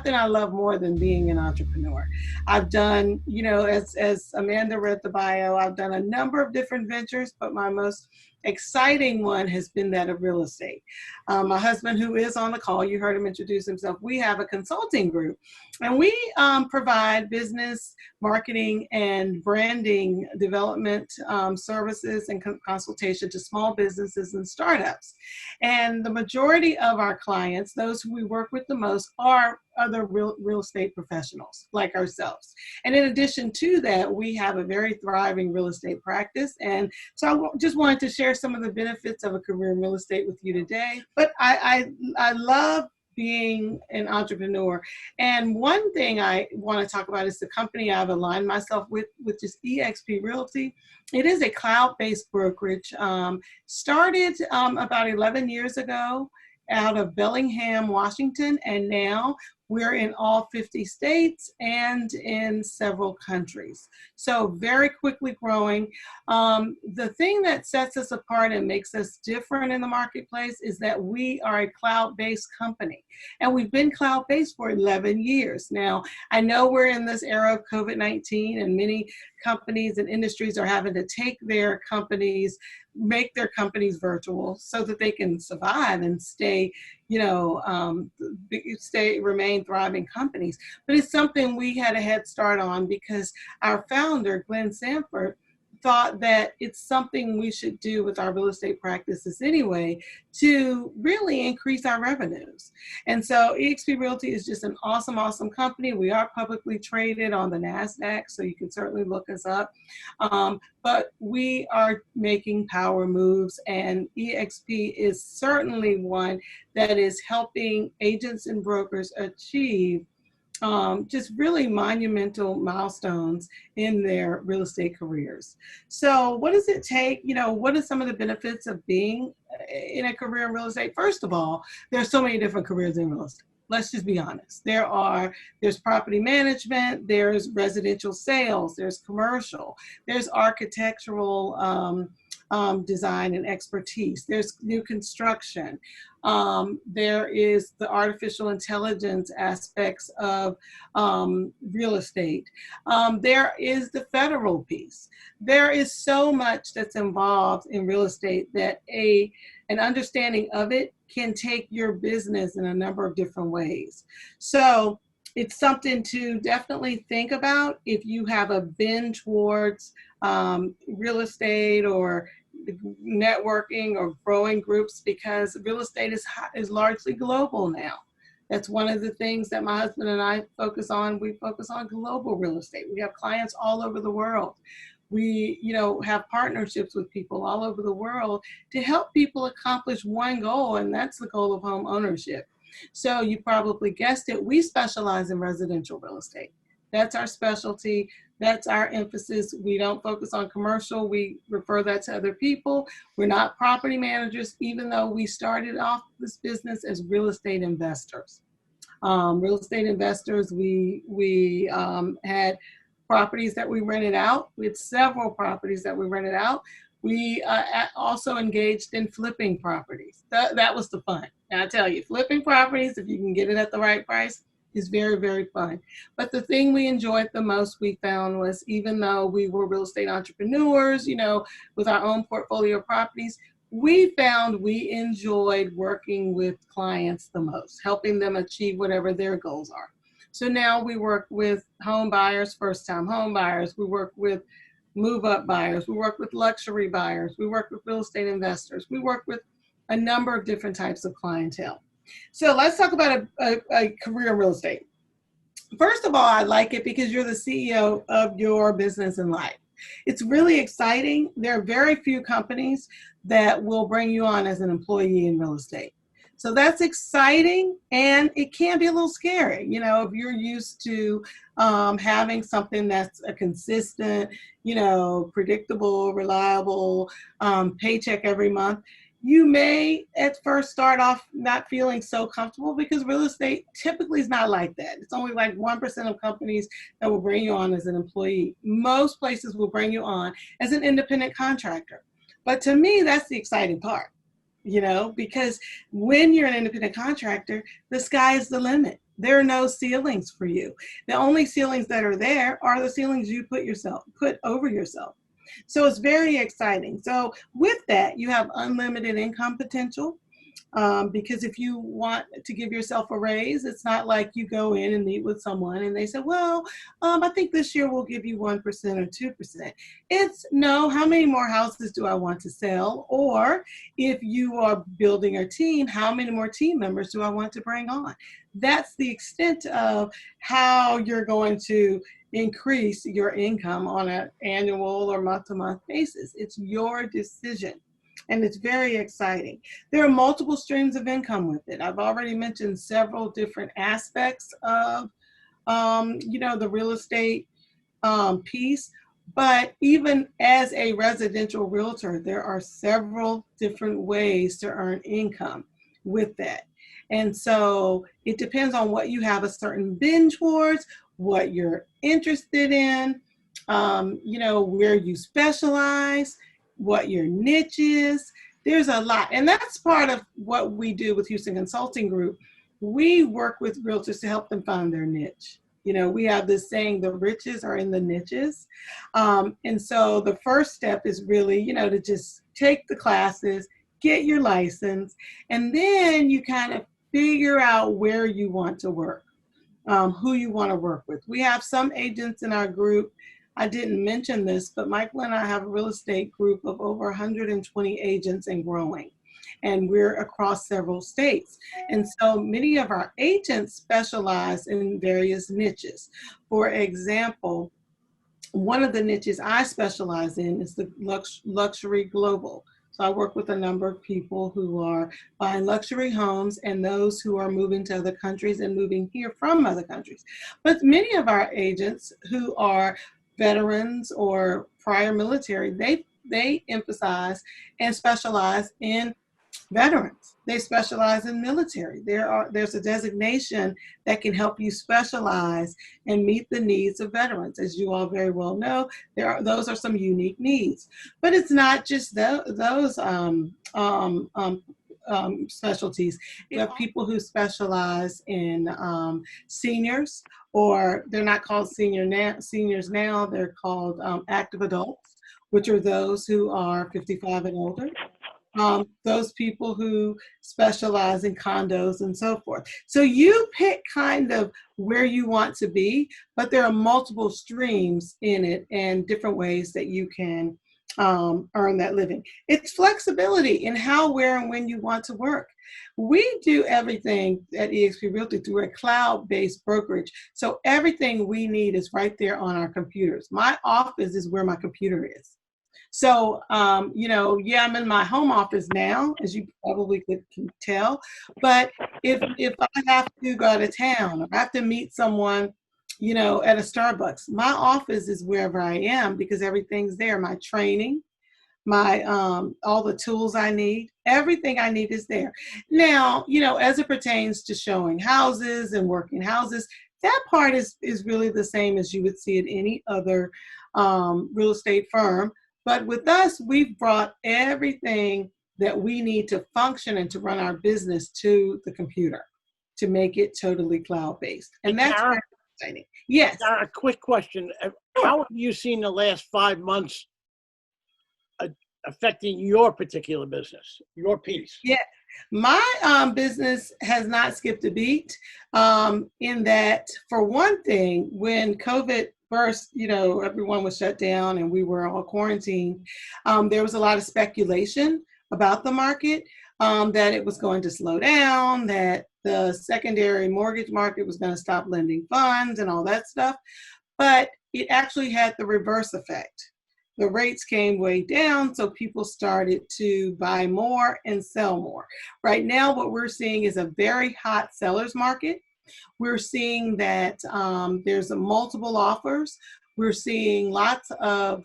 nothing I love more than being an entrepreneur. I've done, as Amanda read the bio, I've done a number of different ventures, but my most exciting one has been that of real estate. My husband, who is on the call, you heard him introduce himself. We have a consulting group, and we provide business, marketing, and branding development services and consultation to small businesses and startups. And the majority of our clients, those who we work with the most, are other real estate professionals like ourselves. And in addition to that, we have a very thriving real estate practice. And so I just wanted to share some of the benefits of a career in real estate with you today. But I love being an entrepreneur. And one thing I want to talk about is the company I've aligned myself with, which is eXp Realty. It is a cloud-based brokerage, started about 11 years ago out of Bellingham, Washington, and now we're in all 50 states and in several countries. So very quickly growing. The thing that sets us apart and makes us different in the marketplace is that we are a cloud-based company. And we've been cloud-based for 11 years. Now, I know we're in this era of COVID-19 and many companies and industries are having to take their companies, make their companies virtual so that they can survive and stay, remain thriving companies. But it's something we had a head start on because our founder, Glenn Sanford, thought that it's something we should do with our real estate practices anyway to really increase our revenues. And so eXp Realty is just an awesome, awesome company. We are publicly traded on the NASDAQ, so you can certainly look us up. But we are making power moves, and eXp is certainly one that is helping agents and brokers achieve just really monumental milestones in their real estate careers. So what does it take? What are some of the benefits of being in a career in real estate? First of all, there's so many different careers in real estate. Let's just be honest. There's property management, there's residential sales, there's commercial, there's architectural design and expertise. There's new construction. There is the artificial intelligence aspects of real estate. There is the federal piece. There is so much that's involved in real estate that an understanding of it can take your business in a number of different ways. So it's something to definitely think about if you have a bend towards real estate or networking or growing groups, because real estate is largely global now. That's one of the things that my husband and I focus on. We focus on global real estate. We have clients all over the world. We, have partnerships with people all over the world to help people accomplish one goal, and that's the goal of home ownership. So you probably guessed it, we specialize in residential real estate. That's our specialty. That's our emphasis. We don't focus on commercial. We refer that to other people. We're not property managers, even though we started off this business as real estate investors. We had properties that we rented out. We had several properties that we rented out. We also engaged in flipping properties. That was the fun. And I tell you, flipping properties, if you can get it at the right price, is very, very fun. But the thing we enjoyed the most, we found, was even though we were real estate entrepreneurs, with our own portfolio of properties, we found we enjoyed working with clients the most, helping them achieve whatever their goals are. So now we work with home buyers, first-time home buyers. We work with move-up buyers. We work with luxury buyers. We work with real estate investors. We work with a number of different types of clientele. So let's talk about a career in real estate. First of all, I like it because you're the CEO of your business and life. It's really exciting. There are very few companies that will bring you on as an employee in real estate. So that's exciting, and it can be a little scary, if you're used to having something that's a consistent, predictable, reliable paycheck every month. You may at first start off not feeling so comfortable because real estate typically is not like that. It's only like 1% of companies that will bring you on as an employee. Most places will bring you on as an independent contractor. But to me, that's the exciting part, because when you're an independent contractor, the sky is the limit. There are no ceilings for you. The only ceilings that are there are the ceilings you put over yourself. So it's very exciting. So with that, you have unlimited income potential. Because if you want to give yourself a raise, it's not like you go in and meet with someone and they say, well, I think this year we'll give you 1% or 2%. It's no, how many more houses do I want to sell? Or if you are building a team, how many more team members do I want to bring on? That's the extent of how you're going to increase your income on an annual or month-to-month basis. It's your decision. And it's very exciting. There are multiple streams of income with it. I've already mentioned several different aspects of, the real estate piece. But even as a residential realtor, there are several different ways to earn income with that. And so it depends on what you have a certain bend towards, what you're interested in, where you specialize, what your niche is. There's a lot. And that's part of what we do with Houston Consulting Group. We work with realtors to help them find their niche. We have this saying, the riches are in the niches. And so the first step is really, to just take the classes, get your license, and then you kind of figure out where you want to work, who you want to work with. We have some agents in our group. I didn't mention this, but Michael and I have a real estate group of over 120 agents and growing. And we're across several states. And so many of our agents specialize in various niches. For example, one of the niches I specialize in is the luxury global. So I work with a number of people who are buying luxury homes and those who are moving to other countries and moving here from other countries. But many of our agents who are veterans or prior military, they emphasize and specialize in veterans. They specialize in military. There's a designation that can help you specialize and meet the needs of veterans. As you all very well know, those are some unique needs. But it's not just those specialties. You have people who specialize in seniors, or they're not called seniors now, they're called active adults, which are those who are 55 and older. Those people who specialize in condos and so forth. So you pick kind of where you want to be, but there are multiple streams in it and different ways that you can earn that living. It's flexibility in how, where, and when you want to work. We do everything at eXp Realty through a cloud-based brokerage. So everything we need is right there on our computers. My office is where my computer is. So, I'm in my home office now, as you probably can tell. But if I have to go out of town or I have to meet someone, at a Starbucks, my office is wherever I am because everything's there. My training, my all the tools I need, everything I need is there. Now, as it pertains to showing houses and working houses, that part is really the same as you would see at any other real estate firm. But with us, we've brought everything that we need to function and to run our business to the computer to make it totally cloud-based. And that's very exciting. Yes. A quick question. How have you seen the last 5 months affecting your particular business, your piece? Yeah. My business has not skipped a beat in that, for one thing, when COVID first, everyone was shut down and we were all quarantined, there was a lot of speculation about the market, that it was going to slow down, that the secondary mortgage market was going to stop lending funds and all that stuff. But it actually had the reverse effect. The rates came way down, so people started to buy more and sell more. Right now, what we're seeing is a very hot seller's market. We're seeing that there's multiple offers. We're seeing lots of,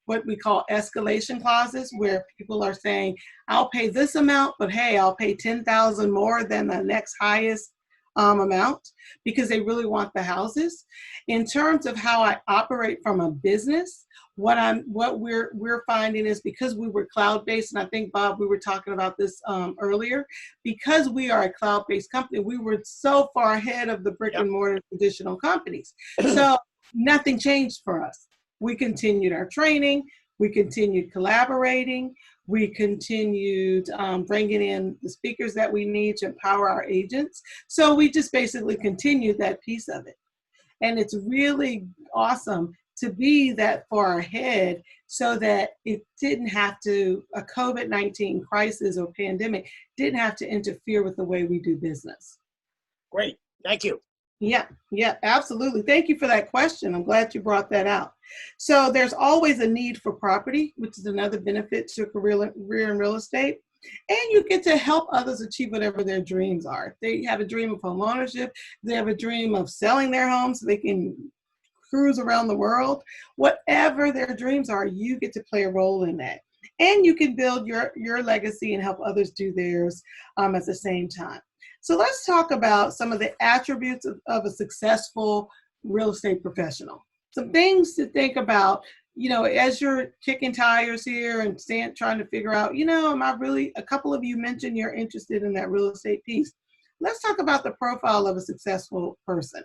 what we call escalation clauses, where people are saying, I'll pay this amount, but hey, I'll pay $10,000 more than the next highest amount because they really want the houses. In terms of how I operate from a business, what we're finding is because we were cloud-based, and I think, Bob, we were talking about this earlier, because we are a cloud-based company, we were so far ahead of the brick Yep. and mortar traditional companies. So nothing changed for us. We continued our training, we continued collaborating, we continued bringing in the speakers that we need to empower our agents. So we just basically continued that piece of it. And it's really awesome to be that far ahead so that it didn't have to, a COVID-19 crisis or pandemic didn't have to interfere with the way we do business. Great. Thank you. Yeah, absolutely. Thank you for that question. I'm glad you brought that out. So there's always a need for property, which is another benefit to a career in real estate. And you get to help others achieve whatever their dreams are. If they have a dream of home ownership, they have a dream of selling their home so they can cruise around the world. Whatever their dreams are, you get to play a role in that. And you can build your legacy and help others do theirs at the same time. So let's talk about some of the attributes of a successful real estate professional. Some things to think about, as you're kicking tires here and trying to figure out, am I really, a couple of you mentioned you're interested in that real estate piece. Let's talk about the profile of a successful person.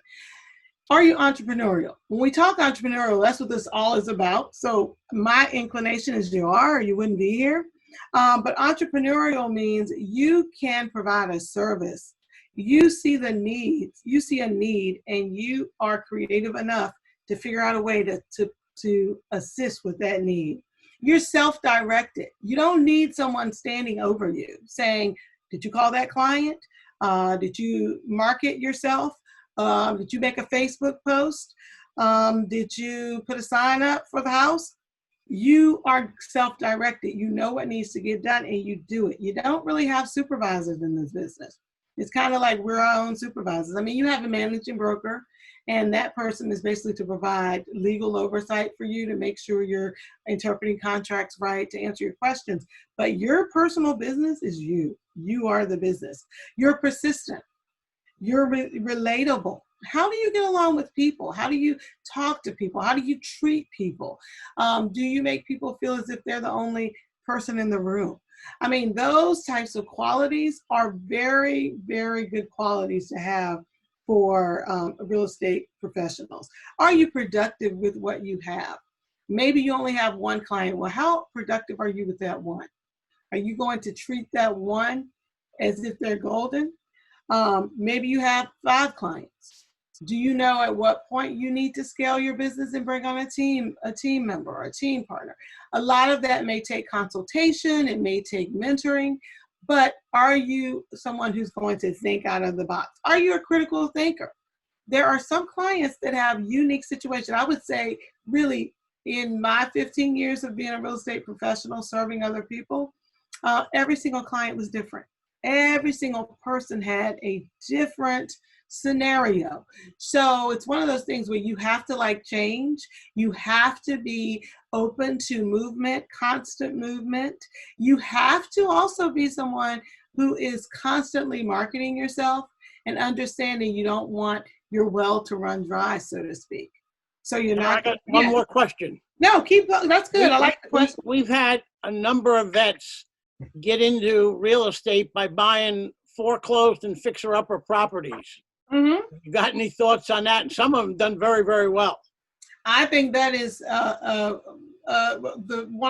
Are you entrepreneurial? When we talk entrepreneurial, that's what this all is about. So my inclination is you are, or you wouldn't be here. But entrepreneurial means you can provide a service. You see the needs, you see a need, and you are creative enough to figure out a way to assist with that need. You're self-directed. You don't need someone standing over you saying, did you call that client? Did you market yourself? Did you make a Facebook post? Did you put a sign up for the house? You are self-directed. You know what needs to get done and you do it. You don't really have supervisors in this business. It's kind of like we're our own supervisors. I mean, you have a managing broker, and that person is basically to provide legal oversight for you to make sure you're interpreting contracts right, to answer your questions. But your personal business is you. You are the business. You're persistent. You're relatable. How do you get along with people? How do you talk to people? How do you treat people? Do you make people feel as if they're the only person in the room? I mean, those types of qualities are very, very good qualities to have for real estate professionals. Are you productive with what you have? Maybe you only have one client. Well, how productive are you with that one? Are you going to treat that one as if they're golden? Maybe you have 5 clients. Do you know at what point you need to scale your business and bring on a team member or a team partner? A lot of that may take consultation, it may take mentoring, but are you someone who's going to think out of the box? Are you a critical thinker? There are some clients that have unique situations. I would say really in my 15 years of being a real estate professional serving other people, every single client was different. Every single person had a different scenario. So it's one of those things where you have to like change. You have to be open to movement, constant movement. You have to also be someone who is constantly marketing yourself and understanding you don't want your well to run dry, so to speak. So you're Now, not. I got one more question. No, keep going. That's good. I like the question. We've had a number of vets get into real estate by buying foreclosed and fixer-upper properties. Mm-hmm. You got any thoughts on that? And some of them done very, very well. I think that is one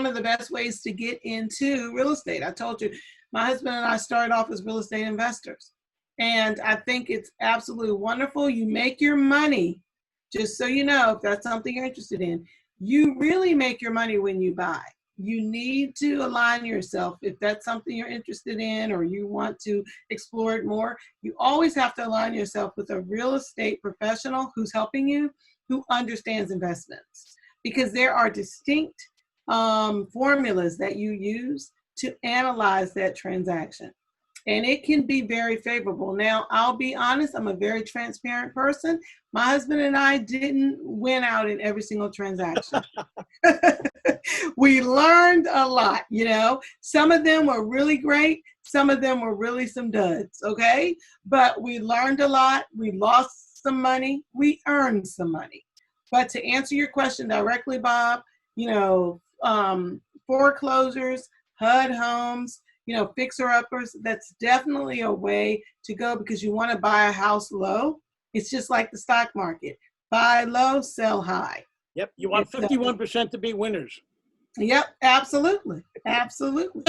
of the best ways to get into real estate. I told you, my husband and I started off as real estate investors. And I think it's absolutely wonderful. You make your money, just so you know, if that's something you're interested in, you really make your money when you buy. You need to align yourself. If that's something you're interested in or you want to explore it more, you always have to align yourself with a real estate professional who's helping you, who understands investments. Because there are distinct formulas that you use to analyze that transaction. And it can be very favorable. Now, I'll be honest, I'm a very transparent person. My husband and I didn't win out in every single transaction. We learned a lot, you know. Some of them were really great. some of them were really some duds, okay? But we learned a lot. We lost some money. We earned some money. But to answer your question directly, Bob, you know, foreclosures, HUD homes, you know, fixer-uppers, that's definitely a way to go because you want to buy a house low. It's just like the stock market. Buy low, sell high. Yep. You want 51% to be winners. Yep, absolutely. Absolutely.